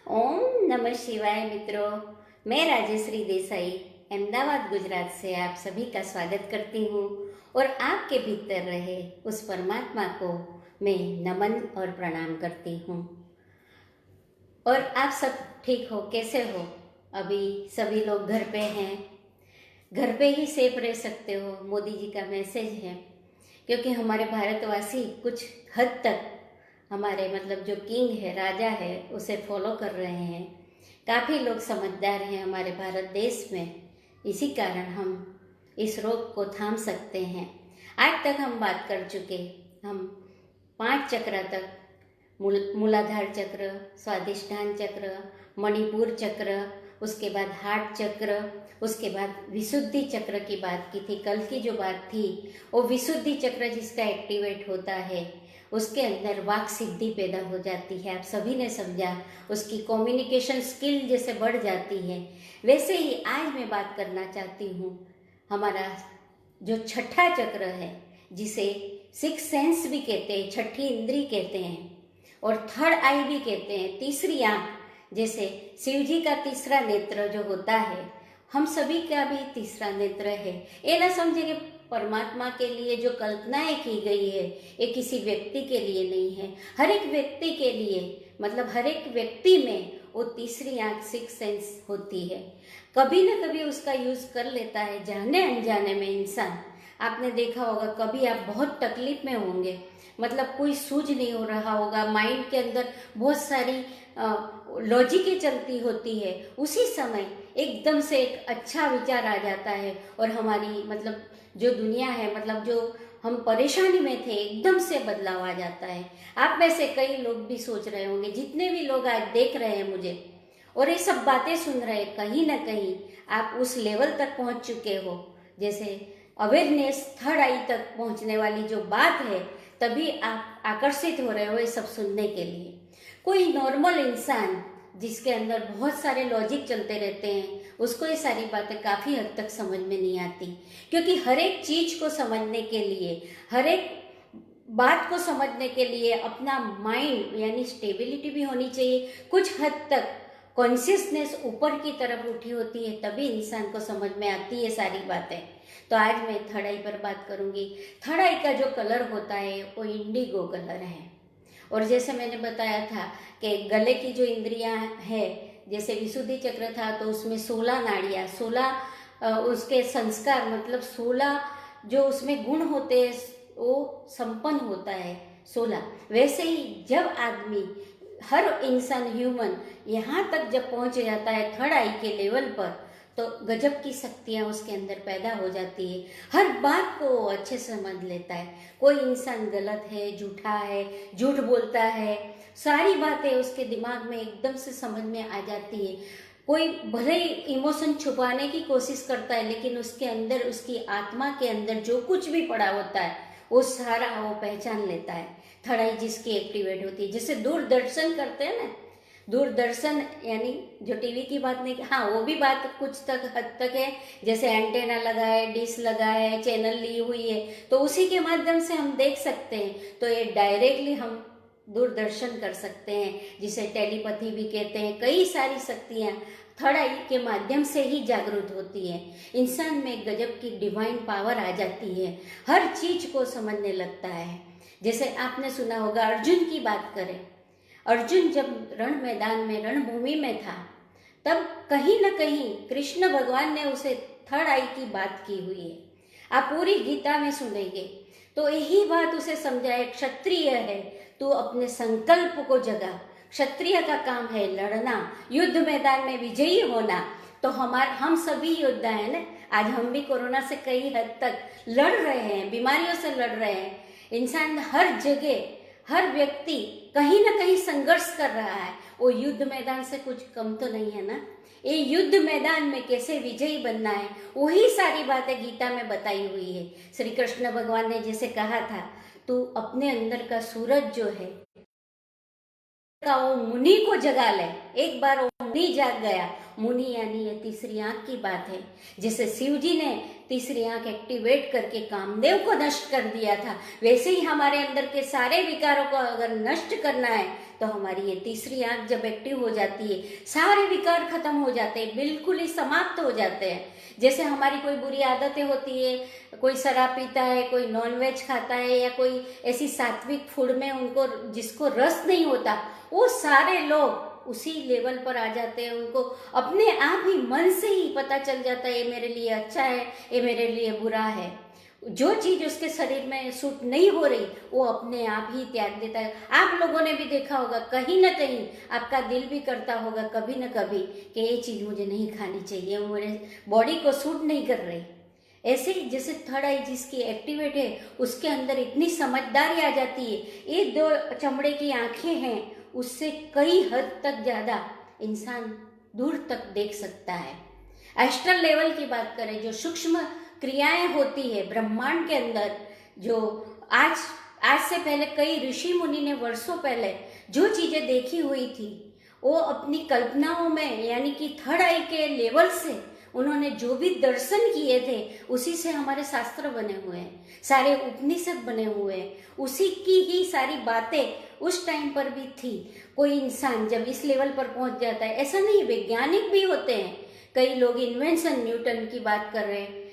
ओम नमः शिवाय मित्रों। मैं राजेश्री देसाई अहमदाबाद गुजरात से आप सभी का स्वागत करती हूँ और आपके भीतर रहे उस परमात्मा को मैं नमन और प्रणाम करती हूँ। और आप सब ठीक हो, कैसे हो? अभी सभी लोग घर पे हैं, घर पे ही सेफ रह सकते हो, मोदी जी का मैसेज है। क्योंकि हमारे भारतवासी कुछ हद तक हमारे जो किंग है, राजा है, उसे फॉलो कर रहे हैं। काफ़ी लोग समझदार हैं हमारे भारत देश में, इसी कारण हम इस रोग को थाम सकते हैं। आज तक हम बात कर चुके, हम 5 चक्र तक, मूलाधार चक्र, स्वादिष्ठान चक्र, मणिपुर चक्र, उसके बाद हार्ट चक्र, उसके बाद विशुद्धि चक्र की बात की थी। कल की जो बात थी वो विशुद्धि चक्र जिसका एक्टिवेट होता है उसके अंदर वाक सिद्धि पैदा हो जाती है। आप सभी ने समझा, उसकी कम्युनिकेशन स्किल जैसे बढ़ जाती है। वैसे ही आज मैं बात करना चाहती हूँ हमारा जो छठा चक्र है, जिसे सिक्स सेंस भी कहते हैं, छठी इंद्री कहते हैं, और थर्ड आई भी कहते हैं, तीसरी आंख। जैसे शिव जी का तीसरा नेत्र जो होता है, हम सभी का भी तीसरा नेत्र है। ये ना समझे कि परमात्मा के लिए जो कल्पनाएं की गई है ये किसी व्यक्ति के लिए नहीं है, हर एक व्यक्ति के लिए, हर एक व्यक्ति में वो तीसरी आंख सिक्स सेंस होती है। कभी न कभी उसका यूज कर लेता है, जाने अनजाने में इंसान। आपने देखा होगा, कभी आप बहुत तकलीफ में होंगे, कोई सूझ नहीं हो रहा होगा, माइंड के अंदर बहुत सारी लॉजिकें चलती होती है, उसी समय एकदम से एक अच्छा विचार आ जाता है और हमारी जो दुनिया है, जो हम परेशानी में थे, एकदम से बदलाव आ जाता है। आप में से कई लोग भी सोच रहे होंगे, जितने भी लोग आज देख रहे हैं मुझे और ये सब बातें सुन रहे हैं, कहीं ना कहीं आप उस लेवल तक पहुंच चुके हो, जैसे अवेयरनेस थर्ड आई तक पहुंचने वाली जो बात है, तभी आप आकर्षित हो रहे हो ये सब सुनने के लिए। कोई नॉर्मल इंसान जिसके अंदर बहुत सारे लॉजिक चलते रहते हैं, उसको ये सारी बातें काफ़ी हद तक समझ में नहीं आती। क्योंकि हर एक चीज़ को समझने के लिए, हर एक बात को समझने के लिए अपना माइंड यानी स्टेबिलिटी भी होनी चाहिए, कुछ हद तक कॉन्शियसनेस ऊपर की तरफ उठी होती है, तभी इंसान को समझ में आती है सारी बातें। तो आज मैं थर्ड आई पर बात करूंगी। थर्ड आई का जो कलर होता है वो इंडिगो कलर है। और जैसे मैंने बताया था कि गले की जो इंद्रियां है, जैसे विशुद्धि चक्र था तो उसमें 16 नाड़ियाँ, 16 उसके संस्कार, 16 जो उसमें गुण होते हैं वो संपन्न होता है 16। वैसे ही जब आदमी, हर इंसान, ह्यूमन यहाँ तक जब पहुँच जाता है थर्ड आई के लेवल पर, तो गजब की शक्तियाँ उसके अंदर पैदा हो जाती है। हर बात को अच्छे से समझ लेता है। कोई इंसान गलत है, झूठा है, झूठ बोलता है, सारी बातें उसके दिमाग में एकदम से समझ में आ जाती है। कोई भले ही इमोशन छुपाने की कोशिश करता है, लेकिन उसके अंदर, उसकी आत्मा के अंदर जो कुछ भी पड़ा होता है वो सारा वो पहचान लेता है। थर्ड आई जिसकी एक्टिवेट होती है, जैसे दूरदर्शन करते हैं ना, दूरदर्शन यानी जो टीवी की बात नहीं, हाँ वो भी बात कुछ तक हद तक है, जैसे एंटेना लगा है, डिश लगा है, चैनल ली हुई है, तो उसी के माध्यम से हम देख सकते हैं। तो ये डायरेक्टली हम दूरदर्शन कर सकते हैं, जिसे टेलीपैथी भी कहते हैं। कई सारी शक्तियाँ थर्ड आई के माध्यम से ही जागृत होती है। इंसान में गजब की डिवाइन पावर आ जाती है, हर चीज को समझने लगता है। जैसे आपने सुना होगा, अर्जुन की बात करें, अर्जुन जब रण मैदान में, रणभूमि में था, तब कहीं न कहीं कृष्ण भगवान ने उसे थर्ड आई की बात की हुई है। आप पूरी गीता में सुनेंगे तो यही बात उसे समझाए, क्षत्रिय है तू अपने संकल्प को जगा, क्षत्रिय का काम है लड़ना, युद्ध मैदान में विजयी होना। तो हम सभी योद्धा हैं ना। आज हम भी कोरोना से कई हद तक लड़ रहे हैं, बीमारियों से लड़ रहे हैं। इंसान हर जगह, हर व्यक्ति कहीं ना कहीं संघर्ष कर रहा है। वो युद्ध मैदान से कुछ कम तो नहीं है ना। ये युद्ध मैदान में कैसे विजयी बनना है, वही सारी बातें गीता में बताई हुई है। श्री कृष्ण भगवान ने जैसे कहा था, तू अपने अंदर का सूरज जो है का वो मुनि को जगा ले। एक बार वो मुनि जाग गया, मुनि यानी ये तीसरी आंख की बात है। जैसे शिव जी ने तीसरी आंख एक्टिवेट करके कामदेव को नष्ट कर दिया था, वैसे ही हमारे अंदर के सारे विकारों को अगर नष्ट करना है तो हमारी ये तीसरी आंख जब एक्टिव हो जाती है, सारे विकार खत्म हो जाते हैं, बिल्कुल ही समाप्त हो जाते हैं। जैसे हमारी कोई बुरी आदतें होती है, कोई शराब पीता है, कोई नॉनवेज खाता है, या कोई ऐसी सात्विक फूड में उनको जिसको रस नहीं होता, वो सारे लोग उसी लेवल पर आ जाते हैं। उनको अपने आप ही मन से ही पता चल जाता है ये मेरे लिए अच्छा है, ये मेरे लिए बुरा है। जो चीज उसके शरीर में सूट नहीं हो रही वो अपने आप ही त्याग देता है। आप लोगों ने भी देखा होगा, कहीं ना कहीं आपका दिल भी करता होगा कभी ना कभी कि ये चीज मुझे नहीं खानी चाहिए, मेरे बॉडी को सूट नहीं कर रही। ऐसे ही जैसे थर्ड आई जिसकी एक्टिवेट है, उसके अंदर इतनी समझदारी आ जाती है। ये दो चमड़े की आंखें हैं, उससे कई हद तक ज्यादा इंसान दूर तक देख सकता है। एस्ट्रल लेवल की बात करें, जो सूक्ष्म क्रियाएं होती है ब्रह्मांड के अंदर, जो आज से पहले कई ऋषि मुनि ने वर्षों पहले जो चीजें देखी हुई थी, वो अपनी कल्पनाओं में यानी कि थर्ड आई के लेवल से उन्होंने जो भी दर्शन किए थे उसी से हमारे शास्त्र बने हुए हैं, सारे उपनिषद बने हुए हैं, उसी की ही सारी बातें उस टाइम पर भी थी। कोई इंसान जब इस लेवल पर पहुंच जाता है, ऐसा नहीं, वैज्ञानिक भी होते हैं, कई लोग इन्वेंशन, न्यूटन की बात कर रहे हैं,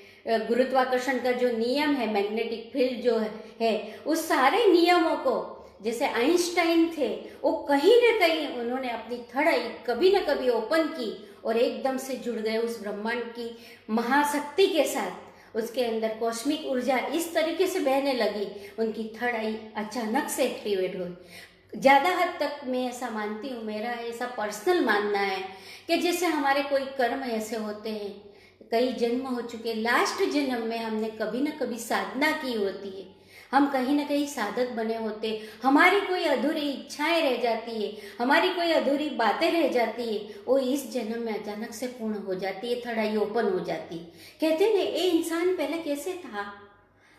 गुरुत्वाकर्षण का जो नियम है, मैग्नेटिक फील्ड जो है उस सारे नियमों को, जैसे आइंस्टाइन थे, वो कहीं ना कहीं उन्होंने अपनी थर्ड आई कभी ना कभी ओपन की और एकदम से जुड़ गए उस ब्रह्मांड की महाशक्ति के साथ। उसके अंदर कॉस्मिक ऊर्जा इस तरीके से बहने लगी, उनकी थर्ड आई अचानक से एक्टिवेट हुई। ज़्यादा हद तक मैं ऐसा मानती हूँ, मेरा ऐसा पर्सनल मानना है कि जैसे हमारे कोई कर्म ऐसे होते हैं, कई जन्म हो चुके, लास्ट जन्म में हमने कभी ना कभी साधना की होती है, हम कहीं ना कहीं साधक बने होते, हमारी कोई अधूरी इच्छाएं रह जाती है, हमारी कोई अधूरी बातें रह जाती है, वो इस जन्म में अचानक से पूर्ण हो जाती है, थर्ड आई ओपन हो जाती। कहते हैं ये इंसान पहले कैसे था,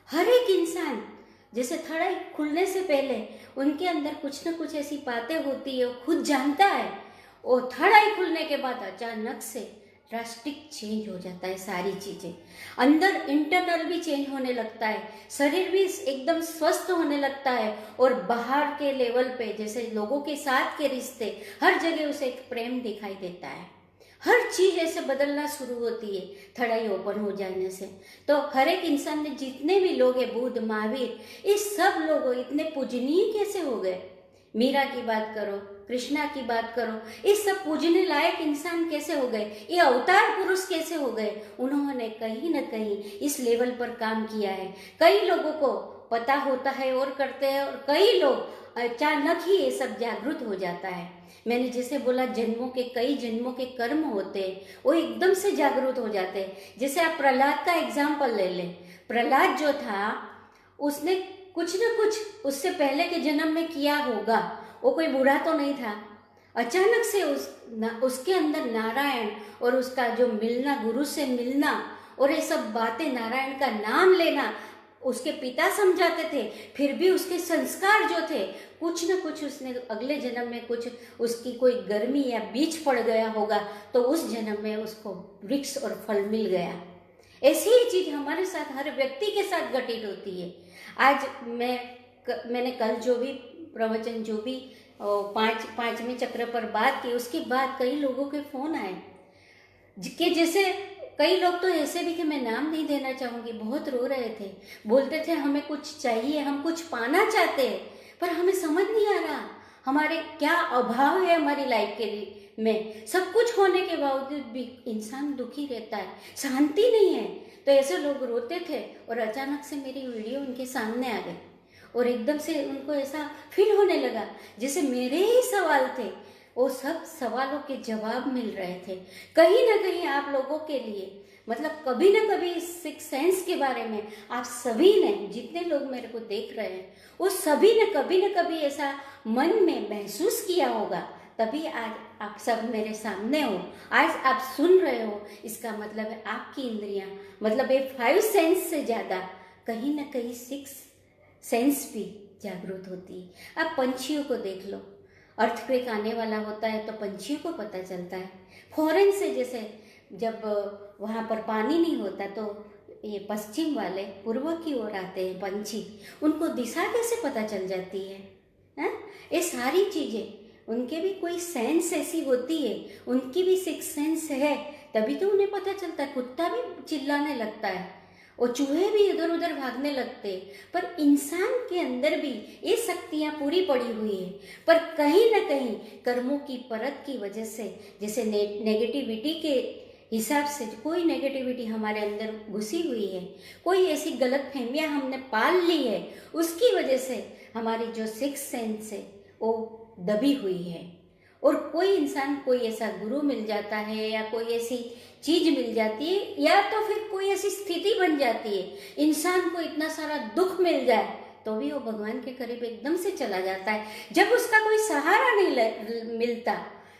हर एक इंसान जैसे थर्ड आई खुलने से पहले उनके अंदर कुछ ना कुछ ऐसी बातें होती है, वो खुद जानता है। और थर्ड आई खुलने के बाद अचानक से ड्रास्टिक चेंज हो जाता है, सारी चीजें अंदर इंटरनल भी चेंज होने लगता है, शरीर भी एकदम स्वस्थ होने लगता है, और बाहर के लेवल पे जैसे लोगों के साथ के रिश्ते, हर जगह उसे एक प्रेम दिखाई देता है, हर चीज ऐसे बदलना शुरू होती है थर्ड आई ओपन हो जाने से। तो हर एक इंसान ने, जितने भी लोग हैं, बुद्ध, महावीर, ये सब लोग इतने पूजनीय कैसे हो गए? मीरा की बात करो, कृष्णा की बात करो, ये सब पूजने लायक इंसान कैसे हो गए? ये अवतार पुरुष कैसे हो गए? उन्होंने कहीं ना कहीं इस लेवल पर काम किया है। कई लोगों को पता होता है और करते हैं, और कई लोग अचानक ही ये सब जागृत हो जाता है। मैंने जैसे बोला, जन्मों के, कई जन्मों के कर्म होते हैं, वो एकदम से जागृत हो जाते हैं। जैसे आप प्रहलाद का एग्जाम्पल ले लें, प्रहलाद जो था उसने कुछ न कुछ उससे पहले के जन्म में किया होगा, वो कोई बुरा तो नहीं था। अचानक से उसके अंदर नारायण और उसका जो मिलना, गुरु से मिलना, और ये सब बातें, नारायण का नाम लेना, उसके पिता समझाते थे, फिर भी उसके संस्कार जो थे, कुछ न कुछ उसने अगले जन्म में कुछ उसकी कोई गर्मी या बीज पड़ गया होगा, तो उस जन्म में उसको वृक्ष और फल मिल गया। ऐसी ही चीज हमारे साथ, हर व्यक्ति के साथ घटित होती है। आज मैंने कल जो भी प्रवचन, जो भी पांचवें चक्र पर बात की, उसके बाद कई लोगों के फोन आए कि जैसे कई लोग तो ऐसे भी कि मैं नाम नहीं देना चाहूंगी, बहुत रो रहे थे, बोलते थे हमें कुछ चाहिए, हम कुछ पाना चाहते हैं, पर हमें समझ नहीं आ रहा हमारे क्या अभाव है हमारी लाइफ के लिए में। सब कुछ होने के बावजूद भी इंसान दुखी रहता है, शांति नहीं है। तो ऐसे लोग रोते थे, और अचानक से मेरी वीडियो उनके सामने आ गई, और एकदम से उनको ऐसा फील होने लगा जैसे मेरे ही सवाल थे, वो सब सवालों के जवाब मिल रहे थे। कहीं ना कहीं आप लोगों के लिए, मतलब कभी ना कभी इस सिक्स सेंस के बारे में आप सभी ने, जितने लोग मेरे को देख रहे हैं, वो सभी ने कभी ना कभी ऐसा मन में महसूस किया होगा, तभी आज आप सब मेरे सामने हो, आज आप सुन रहे हो। इसका मतलब है आपकी इंद्रियां, मतलब ये 5 सेंस से ज्यादा कहीं ना कहीं 6 सेंस भी जागृत होती है। आप पंछियों को देख लो, अर्थक्वेक आने वाला होता है तो पंछियों को पता चलता है। फॉरेन से जैसे जब वहाँ पर पानी नहीं होता तो ये पश्चिम वाले पूर्व की ओर आते हैं पंछी, उनको दिशा कैसे पता चल जाती है? ये सारी चीज़ें उनके भी कोई सेंस ऐसी होती है, उनकी भी सिक्स सेंस है, तभी तो उन्हें पता चलता है। कुत्ता भी चिल्लाने लगता है और चूहे भी इधर उधर भागने लगते हैं, पर इंसान के अंदर भी ये शक्तियाँ पूरी पड़ी हुई है। पर कहीं ना कहीं कर्मों की परत की वजह से, जैसे नेगेटिविटी के हिसाब से कोई नेगेटिविटी हमारे अंदर घुसी हुई है, कोई ऐसी गलत फहमियाँ हमने पाल ली है, उसकी वजह से हमारी जो सिक्स सेंस है वो दबी हुई है। और कोई इंसान, कोई ऐसा गुरु मिल जाता है या कोई ऐसी चीज मिल जाती है या तो फिर कोई ऐसी स्थिति बन जाती है, इंसान को इतना सारा दुख मिल जाए तो भी वो भगवान के करीब एकदम से चला जाता है। जब उसका कोई सहारा नहीं मिलता,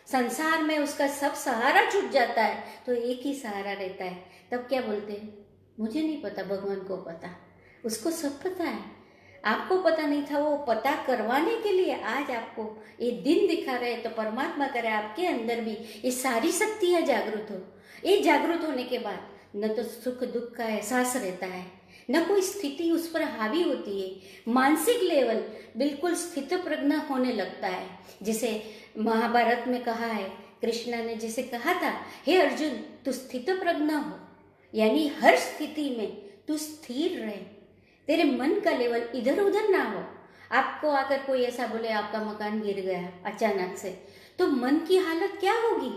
संसार में उसका सब सहारा छूट जाता है, तो एक ही सहारा रहता है, तब क्या बोलते हैं? मुझे नहीं पता, भगवान को पता, उसको सब पता है। आपको पता नहीं था, वो पता करवाने के लिए आज आपको ये दिन दिखा रहे, तो परमात्मा करे आपके अंदर भी ये सारी शक्तियाँ जागृत हो। ये जागृत होने के बाद न तो सुख दुख का एहसास रहता है, न कोई स्थिति उस पर हावी होती है, मानसिक लेवल बिल्कुल स्थित प्रज्ञ होने लगता है। जैसे महाभारत में कहा है, कृष्ण ने जैसे कहा था, हे अर्जुन तू स्थित प्रज्ञ हो, यानी हर स्थिति में तू स्थिर रहे, तेरे मन का लेवल इधर उधर ना हो। आपको अगर कोई ऐसा बोले आपका मकान गिर गया अचानक से, तो मन की हालत क्या होगी?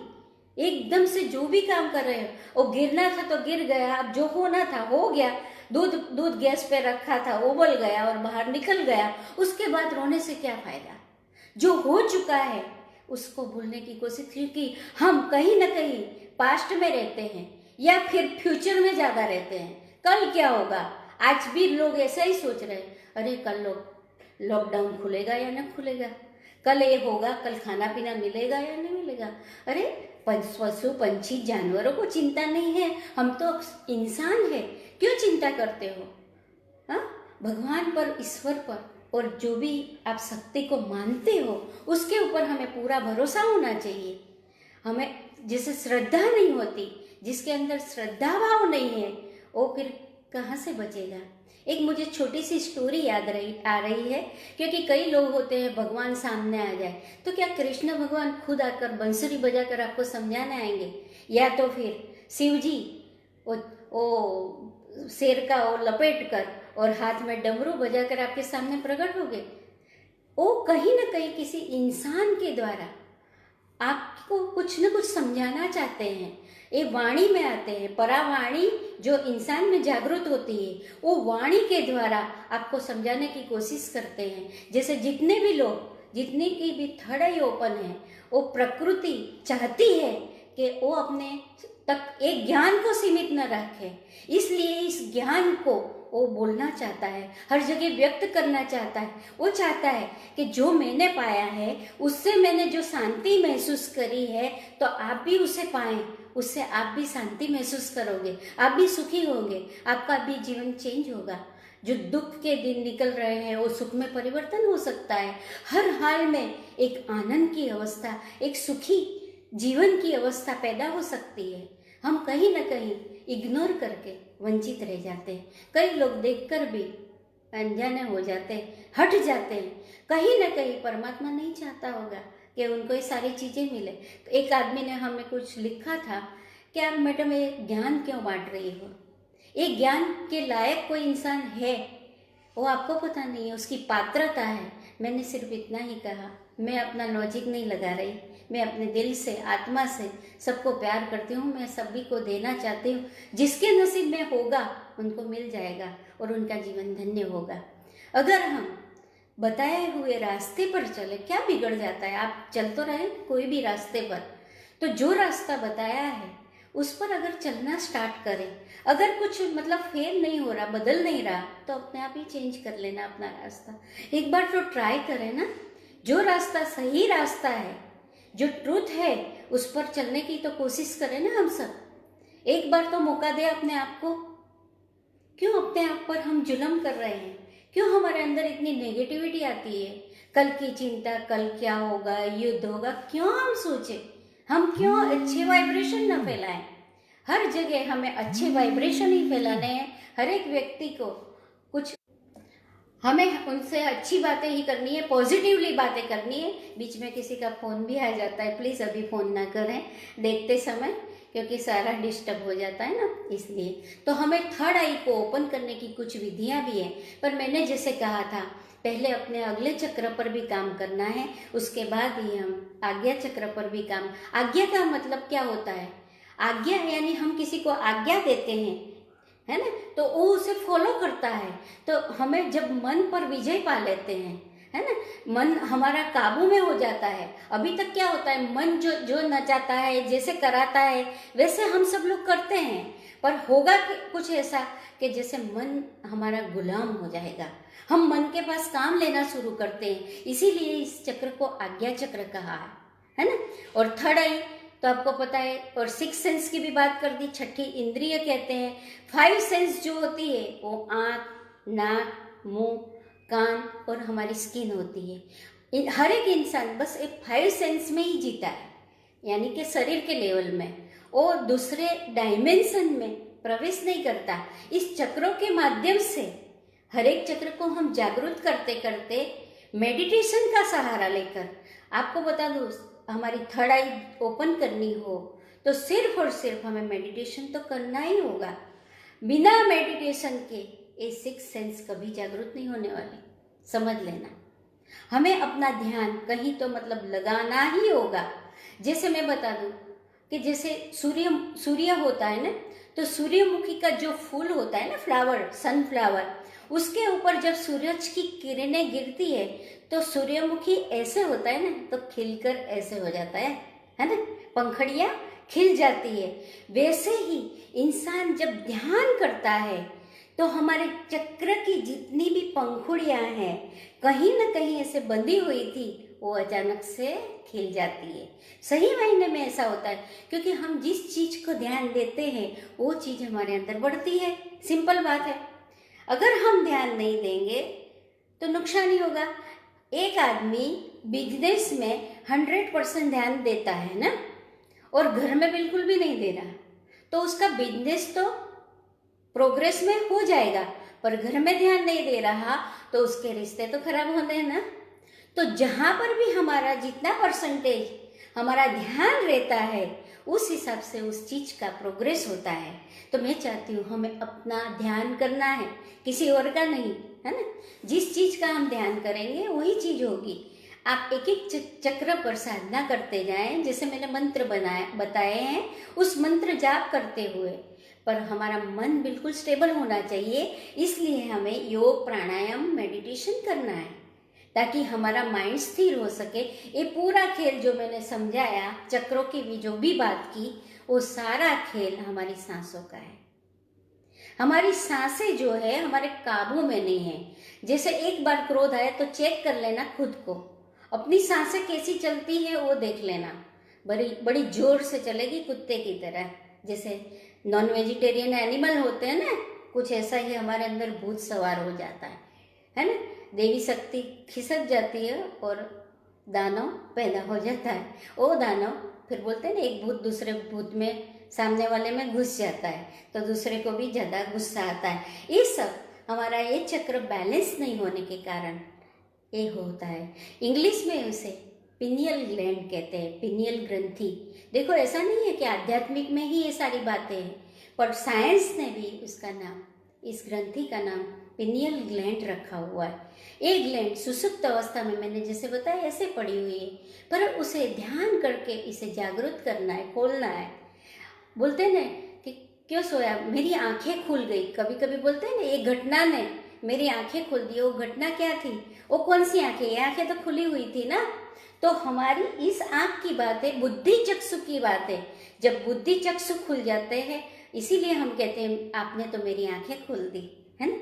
एकदम से जो भी काम कर रहे हो, वो गिरना था तो गिर गया, अब जो होना था हो गया, दूध गैस पे रखा था उबल गया और बाहर निकल गया, उसके बाद रोने से क्या फायदा? जो हो चुका है उसको भूलने की कोशिश, क्योंकि हम कहीं ना कहीं पास्ट में रहते हैं या फिर फ्यूचर में ज़्यादा रहते हैं। कल क्या होगा? आज भी लोग ऐसा ही सोच रहे हैं, अरे कल लॉकडाउन खुलेगा या ना खुलेगा, कल ये होगा, कल खाना पीना मिलेगा या नहीं मिलेगा। अरे पशु पंछी जानवरों को चिंता नहीं है, हम तो इंसान है, क्यों चिंता करते हो? हाँ, भगवान पर, ईश्वर पर और जो भी आप शक्ति को मानते हो उसके ऊपर हमें पूरा भरोसा होना चाहिए। हमें जैसे श्रद्धा नहीं होती, जिसके अंदर श्रद्धा भाव नहीं है, वो फिर कहाँ से बचेगा? एक मुझे छोटी सी स्टोरी याद आ रही है, क्योंकि कई लोग होते हैं भगवान सामने आ जाए तो क्या कृष्ण भगवान खुद आकर बंसुरी बजाकर आपको समझाने आएंगे, या तो फिर शिव जी वो शेर का वो लपेट कर और हाथ में डमरू बजाकर आपके सामने प्रकट हो गए? वो कहीं ना कहीं किसी इंसान के द्वारा आपको कुछ न कुछ समझाना चाहते हैं। ये वाणी में आते हैं, परावाणी जो इंसान में जागृत होती है, वो वाणी के द्वारा आपको समझाने की कोशिश करते हैं। जैसे जितने भी लोग, जितने की भी थर्ड आई ओपन है, वो प्रकृति चाहती है कि वो अपने तक एक ज्ञान को सीमित न रखे, इसलिए इस ज्ञान को वो बोलना चाहता है, हर जगह व्यक्त करना चाहता है। वो चाहता है कि जो मैंने पाया है उससे मैंने जो शांति महसूस करी है, तो आप भी उसे पाएं, उससे आप भी शांति महसूस करोगे, आप भी सुखी होंगे, आपका भी जीवन चेंज होगा। जो दुख के दिन निकल रहे हैं वो सुख में परिवर्तन हो सकता है। हर हाल में एक आनंद की अवस्था, एक सुखी जीवन की अवस्था पैदा हो सकती है। हम कहीं ना कहीं इग्नोर करके वंचित रह जाते हैं। कई लोग देखकर भी अनजाने हो जाते हैं, हट जाते हैं। कहीं ना कहीं परमात्मा नहीं चाहता होगा कि उनको ये सारी चीज़ें मिले। तो एक आदमी ने हमें कुछ लिखा था कि आप मैडम ये ज्ञान क्यों बांट रही हो? ये ज्ञान के लायक कोई इंसान है वो आपको पता नहीं है, उसकी पात्रता है। मैंने सिर्फ इतना ही कहा, मैं अपना लॉजिक नहीं लगा रही, मैं अपने दिल से, आत्मा से सबको प्यार करती हूँ, मैं सभी को देना चाहती हूँ। जिसके नसीब में होगा उनको मिल जाएगा और उनका जीवन धन्य होगा। अगर हम बताए हुए रास्ते पर चले, क्या बिगड़ जाता है? आप चल तो रहे कोई भी रास्ते पर, तो जो रास्ता बताया है उस पर अगर चलना स्टार्ट करें, अगर कुछ मतलब फेल नहीं हो रहा, बदल नहीं रहा, तो अपने आप ही चेंज कर लेना अपना रास्ता। एक बार तो ट्राई करें ना, जो रास्ता सही रास्ता है, जो ट्रूथ है, उस पर चलने की तो कोशिश करें ना हम सब। एक बार तो मौका दे अपने आप को। क्यों अपने आप पर हम जुल्म कर रहे हैं? क्यों हमारे अंदर इतनी नेगेटिविटी आती है? कल की चिंता, कल क्या होगा, युद्ध होगा, क्यों हम सोचे? हम क्यों अच्छे वाइब्रेशन न फैलाएं? हर जगह हमें अच्छे वाइब्रेशन ही फैलाने हैं। हर एक व्यक्ति को कुछ, हमें उनसे अच्छी बातें ही करनी है, पॉजिटिवली बातें करनी है। बीच में किसी का फोन भी आ जाता है, प्लीज अभी फोन ना करें देखते समय, क्योंकि सारा डिस्टर्ब हो जाता है ना, इसलिए। तो हमें थर्ड आई को ओपन करने की कुछ विधियां भी हैं, पर मैंने जैसे कहा था, पहले अपने अगले चक्र पर भी काम करना है, उसके बाद ही हम आज्ञा चक्र पर भी काम। आज्ञा का मतलब क्या होता है? आज्ञा यानी हम किसी को आज्ञा देते हैं, है ना, तो वो उसे फॉलो करता है। तो हमें जब मन पर विजय पा लेते हैं, है ना, मन हमारा काबू में हो जाता है। अभी तक क्या होता है, मन जो जो नचाता है, जैसे कराता है, वैसे हम सब लोग करते हैं, पर होगा कि कुछ ऐसा कि जैसे मन हमारा गुलाम हो जाएगा, हम मन के पास काम लेना शुरू करते हैं। इसीलिए इस चक्र को आज्ञा चक्र कहा है ना। और थर्ड आई तो आपको पता है, और सिक्स सेंस की भी बात कर दी, छठी इंद्रिय कहते हैं। फाइव सेंस जो होती है वो आँख, नाक, मुंह, कान और हमारी स्किन होती है। हर एक इंसान बस एक फाइव सेंस में ही जीता है, यानी कि शरीर के लेवल में, और दूसरे डायमेंशन में प्रवेश नहीं करता। इस चक्रों के माध्यम से हर एक चक्र को हम जागरूक करते करते मेडिटेशन का सहारा लेकर, आपको बता दूं, हमारी थर्ड आई ओपन करनी हो तो सिर्फ और सिर्फ हमें मेडिटेशन तो करना ही होगा। बिना मेडिटेशन के ये सिक्स सेंस कभी जागरूक नहीं होने वाले, समझ लेना। हमें अपना ध्यान कहीं तो मतलब लगाना ही होगा। जैसे मैं बता दूं कि जैसे सूर्य होता है ना, तो सूर्यमुखी का जो फूल होता है ना, फ्लावर, सनफ्लावर, उसके ऊपर जब सूरज की किरणें गिरती है तो सूर्यमुखी ऐसे होता है ना, तो खिलकर ऐसे हो जाता है ना, पंखड़ियां खिल जाती है। वैसे ही इंसान जब ध्यान करता है तो हमारे चक्र की जितनी भी पंखुड़ियां हैं, कहीं ना कहीं ऐसे बंधी हुई थी, वो अचानक से खिल जाती है। सही मायने में ऐसा होता है, क्योंकि हम जिस चीज को ध्यान देते हैं वो चीज हमारे अंदर बढ़ती है। सिंपल बात है। अगर हम ध्यान नहीं देंगे तो नुकसान ही होगा। एक आदमी बिजनेस में 100% ध्यान देता है ना, और घर में बिल्कुल भी नहीं दे रहा, तो उसका बिजनेस तो प्रोग्रेस में हो जाएगा, पर घर में ध्यान नहीं दे रहा तो उसके रिश्ते तो खराब होते हैं ना। तो जहां पर भी हमारा जितना परसेंटेज हमारा ध्यान रहता है, उस हिसाब से उस चीज का प्रोग्रेस होता है। तो मैं चाहती हूँ हमें अपना ध्यान करना है, किसी और का नहीं, है ना। जिस चीज का हम ध्यान करेंगे वही चीज होगी। आप एक एक चक्र पर साधना करते जाएं, जैसे मैंने मंत्र बताए हैं, उस मंत्र जाप करते हुए, पर हमारा मन बिल्कुल स्टेबल होना चाहिए। इसलिए हमें योग, प्राणायाम, मेडिटेशन करना है, ताकि हमारा माइंड स्थिर हो सके। ये पूरा खेल जो मैंने समझाया, चक्रों की भी जो भी बात की, वो सारा खेल हमारी सांसों का है। हमारी सांसें जो है हमारे काबू में नहीं है। जैसे एक बार क्रोध आए तो चेक कर लेना खुद को, अपनी सांसें कैसी चलती है वो देख लेना। बड़ी जोर से चलेगी कुत्ते की तरह, जैसे नॉन वेजिटेरियन एनिमल होते हैं ना, कुछ ऐसा ही हमारे अंदर भूत सवार हो जाता है ना। देवी शक्ति खिसक जाती है और दानव पैदा हो जाता है। वो दानव फिर बोलते हैं ना, एक भूत दूसरे भूत में, सामने वाले में घुस जाता है तो दूसरे को भी ज्यादा गुस्सा आता है। ये सब हमारा ये चक्र बैलेंस नहीं होने के कारण ये होता है। इंग्लिश में उसे पिनियल ग्लैंड कहते हैं, पिनियल ग्रंथि। देखो, ऐसा नहीं है कि आध्यात्मिक में ही ये सारी बातें हैं, पर साइंस ने भी उसका नाम, इस ग्रंथि का नाम पिनियल ग्लैंड रखा हुआ है। ये ग्लैंड सुसुप्त अवस्था में, मैंने जैसे बताया, ऐसे पड़ी हुई है, पर उसे ध्यान करके इसे जागृत करना है, खोलना है। बोलते हैं ना कि क्यों सोया, मेरी आंखें खुल गई। कभी कभी बोलते हैं ना, एक घटना ने मेरी आंखें खोल दी। वो घटना क्या थी? वो कौन सी आंखें? ये आंखें तो खुली हुई थी ना। तो हमारी इस आंख की बात है, बुद्धि चक्षु की बात है। जब बुद्धि चक्षु खुल जाते हैं, इसीलिए हम कहते हैं आपने तो मेरी आंखें खोल दी, है ना।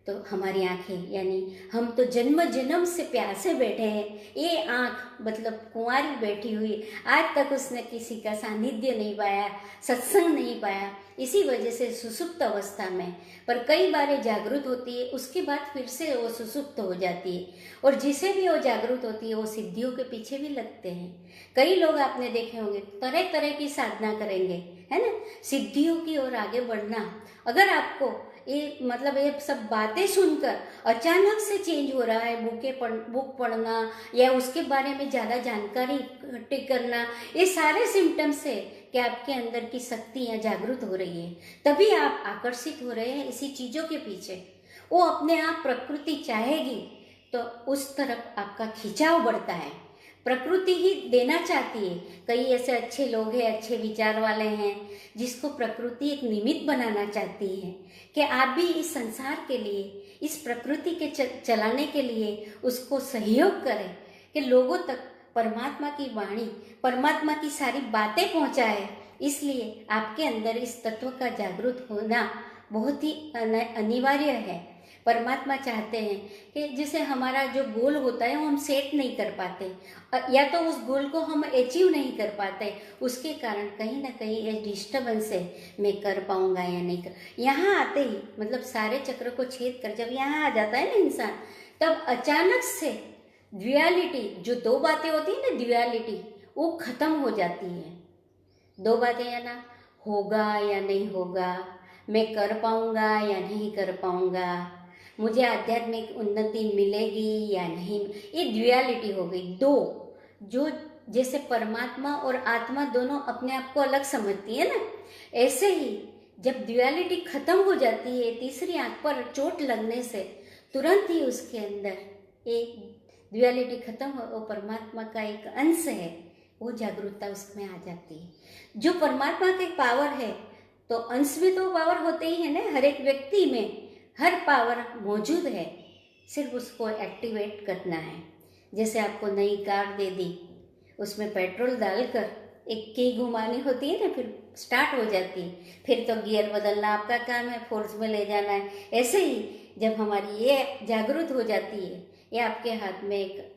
तो हमारी आंखें, यानी हम तो जन्म जन्म से प्यासे बैठे हैं। ये आंख मतलब कुंवारी बैठी हुई, आज तक उसने किसी का सानिध्य नहीं पाया, सत्संग नहीं पाया, इसी वजह से सुसुप्त अवस्था में। पर कई बार ये जागृत होती है, उसके बाद फिर से वो सुसुप्त हो जाती है। और जिसे भी वो जागृत होती है वो सिद्धियों के पीछे भी लगते हैं। कई लोग आपने देखे होंगे तरह तरह की साधना करेंगे, है ना, सिद्धियों की ओर आगे बढ़ना। अगर आपको ये मतलब ये सब बातें सुनकर अचानक से चेंज हो रहा है, बुक पढ़ना या उसके बारे में ज़्यादा जानकारी इकट्ठी करना, ये सारे सिम्टम्स है कि आपके अंदर की शक्तियाँ जागृत हो रही है। तभी आप आकर्षित हो रहे हैं इसी चीज़ों के पीछे। वो अपने आप प्रकृति चाहेगी तो उस तरफ आपका खिंचाव बढ़ता है। प्रकृति ही देना चाहती है। कई ऐसे अच्छे लोग हैं, अच्छे विचार वाले हैं, जिसको प्रकृति एक निमित्त बनाना चाहती है कि आप भी इस संसार के लिए, इस प्रकृति के चलाने के लिए उसको सहयोग करें कि लोगों तक परमात्मा की वाणी, परमात्मा की सारी बातें पहुंचाए। इसलिए आपके अंदर इस तत्व का जागृत होना बहुत ही अनिवार्य है। परमात्मा चाहते हैं कि जैसे हमारा जो गोल होता है वो हम सेट नहीं कर पाते, या तो उस गोल को हम अचीव नहीं कर पाते, उसके कारण कहीं ना कहीं ये डिस्टर्बेंस है, मैं कर पाऊंगा या नहीं कर। यहाँ आते ही मतलब सारे चक्र को छेद कर जब यहाँ आ जाता है ना इंसान, तब अचानक से ड्युअलिटी, जो दो बातें होती है ना ड्युअलिटी, वो खत्म हो जाती है। दो बातें, या ना होगा या नहीं होगा, मैं कर पाऊंगा या नहीं कर पाऊंगा, मुझे आध्यात्मिक उन्नति मिलेगी या नहीं, ये ड्युअलिटी हो गई। दो जो जैसे परमात्मा और आत्मा दोनों अपने आप को अलग समझती है ना, ऐसे ही जब ड्युअलिटी खत्म हो जाती है, तीसरी आंख पर चोट लगने से तुरंत ही उसके अंदर एक ड्युअलिटी खत्म हो, वो परमात्मा का एक अंश है, वो जागरूकता उसमें आ जाती है। जो परमात्मा की पावर है तो अंश में तो पावर होते ही है ना, हर एक व्यक्ति में हर पावर मौजूद है, सिर्फ उसको एक्टिवेट करना है। जैसे आपको नई कार दे दी, उसमें पेट्रोल डालकर एक की घुमानी होती है ना, फिर स्टार्ट हो जाती है, फिर तो गियर बदलना आपका काम है, फोर्स में ले जाना है। ऐसे ही जब हमारी ये जागरूक हो जाती है, ये आपके हाथ में एक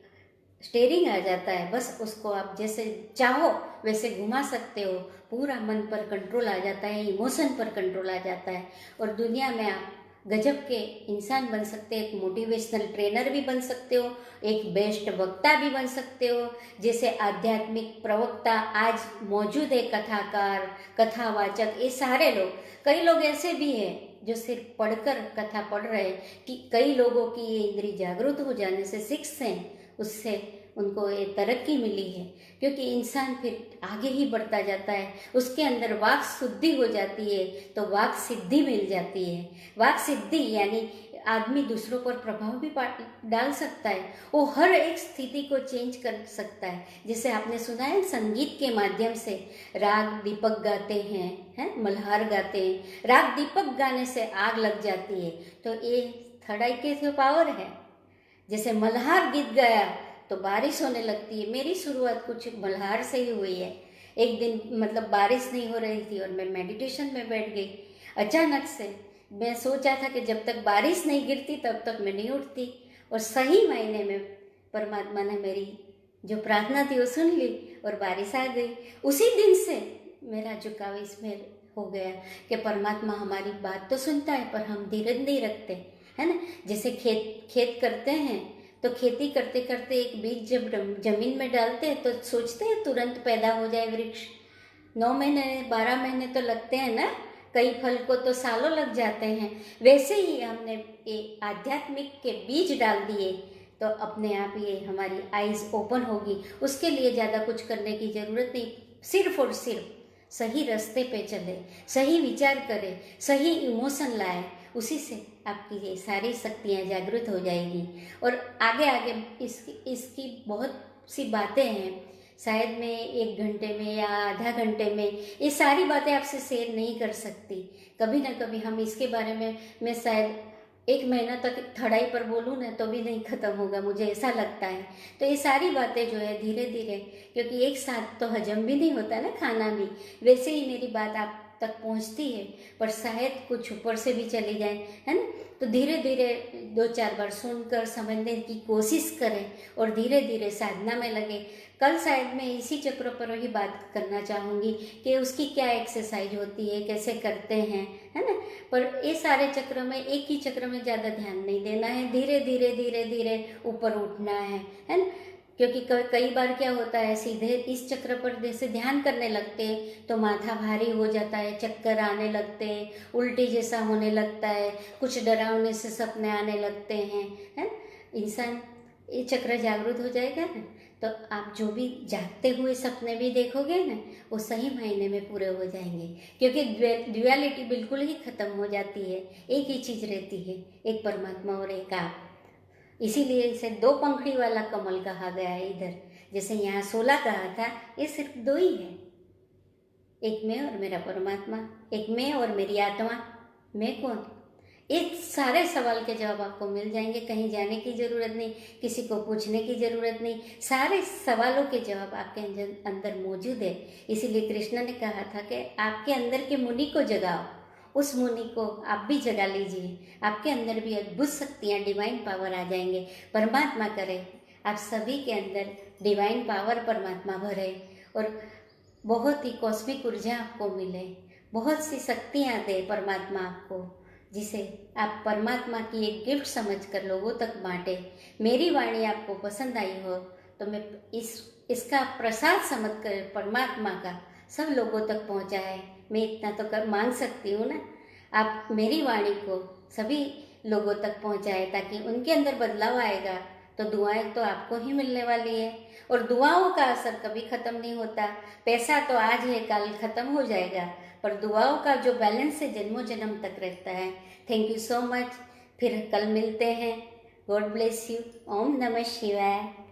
स्टेयरिंग आ जाता है, बस उसको आप जैसे चाहो वैसे घुमा सकते हो, पूरा मन पर कंट्रोल आ जाता है, इमोशन पर कंट्रोल आ जाता है, और दुनिया में आप गजब के इंसान बन सकते हैं। एक मोटिवेशनल ट्रेनर भी बन सकते हो, एक बेस्ट वक्ता भी बन सकते हो। जैसे आध्यात्मिक प्रवक्ता आज मौजूद है, कथाकार, कथावाचक, ये सारे लोग। कई लोग ऐसे भी हैं जो सिर्फ पढ़कर कथा पढ़ रहे हैं कि कई लोगों की ये इंद्रिय जागृत हो जाने से, सिक्स हैं, उससे उनको ये तरक्की मिली है, क्योंकि इंसान फिर आगे ही बढ़ता जाता है, उसके अंदर वाक शुद्धि हो जाती है तो वाक सिद्धि मिल जाती है। वाक सिद्धि यानी आदमी दूसरों पर प्रभाव भी डाल सकता है, वो हर एक स्थिति को चेंज कर सकता है। जैसे आपने सुना है संगीत के माध्यम से राग दीपक गाते हैं, मल्हार गाते हैं, राग दीपक गाने से आग लग जाती है, तो ये थर्ड आई की पावर है। जैसे मल्हार गीत गाया तो बारिश होने लगती है। मेरी शुरुआत कुछ मल्हार से ही हुई है। एक दिन मतलब बारिश नहीं हो रही थी और मैं मेडिटेशन में बैठ गई। अचानक से मैं सोचा था कि जब तक बारिश नहीं गिरती तब तक मैं नहीं उठती, और सही मायने में परमात्मा ने मेरी जो प्रार्थना थी वो सुन ली और बारिश आ गई। उसी दिन से मेरा झुकाव इसमें हो गया कि परमात्मा हमारी बात तो सुनता है पर हम धीरज नहीं रखते, है ना। जैसे खेत करते हैं तो खेती करते करते एक बीज जब जमीन में डालते हैं तो सोचते हैं तुरंत पैदा हो जाए वृक्ष। 9 महीने 12 महीने तो लगते हैं ना, कई फल को तो सालों लग जाते हैं। वैसे ही हमने ये आध्यात्मिक के बीज डाल दिए तो अपने आप ये हमारी आईज ओपन होगी। उसके लिए ज़्यादा कुछ करने की ज़रूरत नहीं, सिर्फ और सिर्फ सही रास्ते पे चले, सही विचार करें, सही इमोशन लाए, उसी से आपकी ये सारी शक्तियाँ जागृत हो जाएगी। और आगे आगे इसकी बहुत सी बातें हैं, शायद मैं 1 घंटे में या आधा घंटे में ये सारी बातें आपसे शेयर नहीं कर सकती। कभी ना कभी हम इसके बारे में मैं शायद 1 महीना तक थड़ाई पर बोलूँ ना तो भी नहीं ख़त्म होगा, मुझे ऐसा लगता है। तो ये सारी बातें जो है धीरे धीरे, क्योंकि एक साथ तो हजम भी नहीं होता ना खाना भी, वैसे ही मेरी बात आप तक पहुंचती है, पर शायद कुछ ऊपर से भी चली जाए, है ना। तो धीरे धीरे 2-4 बार सुनकर समझने की कोशिश करें और धीरे धीरे साधना में लगे। कल शायद मैं इसी चक्र पर ही बात करना चाहूँगी कि उसकी क्या एक्सरसाइज होती है, कैसे करते हैं, है ना। पर ये सारे चक्र में एक ही चक्र में ज़्यादा ध्यान नहीं देना है, धीरे धीरे धीरे धीरे ऊपर उठना है ना। क्योंकि कई बार क्या होता है, सीधे इस चक्र पर जैसे ध्यान करने लगते हैं तो माथा भारी हो जाता है, चक्कर आने लगते हैं, उल्टी जैसा होने लगता है, कुछ डरावने से सपने आने लगते हैं, है। इंसान ये चक्र जागृत हो जाएगा ना, तो आप जो भी जागते हुए सपने भी देखोगे ना, वो सही मायने में पूरे हो जाएंगे, क्योंकि ड्युअलिटी बिल्कुल ही खत्म हो जाती है, एक ही चीज़ रहती है, एक परमात्मा और एक आप। इसीलिए इसे 2 पंखड़ी वाला कमल कहा गया है। इधर जैसे यहाँ 16 कहा था, ये सिर्फ 2 ही है, एक मैं और मेरा परमात्मा, एक मैं और मेरी आत्मा। मैं कौन? इस सारे सवाल के जवाब आपको मिल जाएंगे, कहीं जाने की ज़रूरत नहीं, किसी को पूछने की ज़रूरत नहीं, सारे सवालों के जवाब आपके अंदर मौजूद है। इसीलिए कृष्ण ने कहा था कि आपके अंदर के मुनि को जगाओ, उस मुनि को आप भी जगा लीजिए, आपके अंदर भी अद्भुत शक्तियाँ, डिवाइन पावर आ जाएंगे। परमात्मा करे आप सभी के अंदर डिवाइन पावर परमात्मा भरे और बहुत ही कॉस्मिक ऊर्जा आपको मिले, बहुत सी शक्तियाँ दे परमात्मा आपको, जिसे आप परमात्मा की एक गिफ्ट समझकर लोगों तक बांटे। मेरी वाणी आपको पसंद आई हो तो मैं इसका प्रसाद समझकर परमात्मा का सब लोगों तक पहुंचाए, मैं इतना तो कर मांग सकती हूँ ना। आप मेरी वाणी को सभी लोगों तक पहुंचाए ताकि उनके अंदर बदलाव आएगा, तो दुआएं तो आपको ही मिलने वाली है। और दुआओं का असर कभी ख़त्म नहीं होता। पैसा तो आज है, कल ख़त्म हो जाएगा, पर दुआओं का जो बैलेंस है जन्मों जन्म तक रहता है। Thank you so much. फिर कल मिलते हैं। God bless you. ओम नमः शिवाय।